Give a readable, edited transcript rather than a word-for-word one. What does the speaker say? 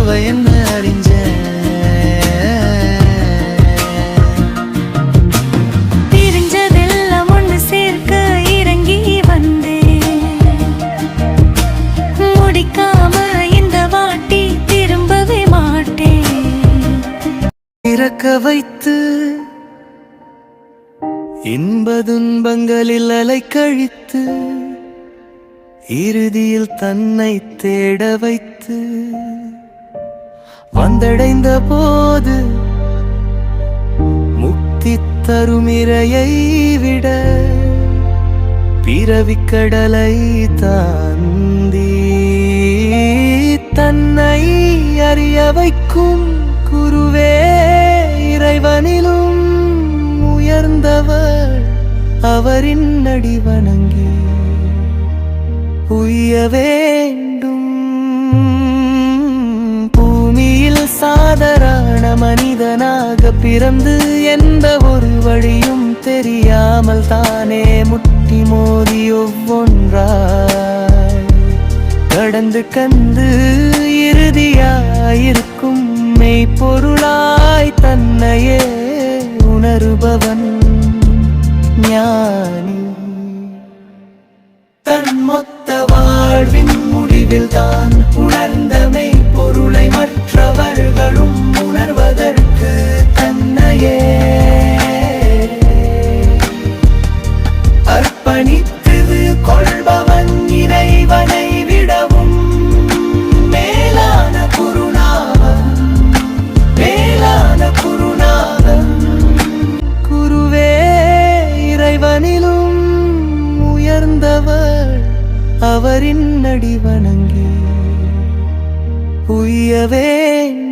சுவை என்ன அறிஞ்ச தெரிஞ்சதெல்லாம் ஒன்று சேர்க்க இறங்கி வந்தேன். முடிக்காம இந்த வாட்டி திரும்பவே மாட்டேன். இறக்க வைத்து இன்ப துன்பங்களில் அலை கழித்து இறுதியில் தன்னை தேட வைத்து வந்தடைந்த போது முக்தி தரும் இறையை விட பிறவிக்கடலை தாண்டி தன்னை அறிய வைக்கும் குருவே இறைவனிலும் உயர்ந்தவர். அவரின் அடி வணங்கி உய்ய வேண்டும். பூமியில் சாதாரண மனிதனாக பிறந்து எந்த ஒரு வழியும் தெரியாமல் தானே முட்டி மோதி ஒவ்வொன்றாய் கடந்து கந்து இறுதியாயிருக்கும் மெய்ப்பொருளாய் தன்னையே உணருபவன் ஞானி. தன் மொத்த வாழ்வின் முடிவில் தான் உணர்ந்த மெய்ப்பொருளை மற்றவர்களும் உணர்வதற்கு தன்னையே அர்ப்பணித்து கொள்பவன் இறைவனை விடவும் மேலான குருநாதன், மேலான குருநாதன். குருவே இறைவனிலும் உயர்ந்தவர். அவரின் அடி வணங்கி உய்ய வேண்டும்.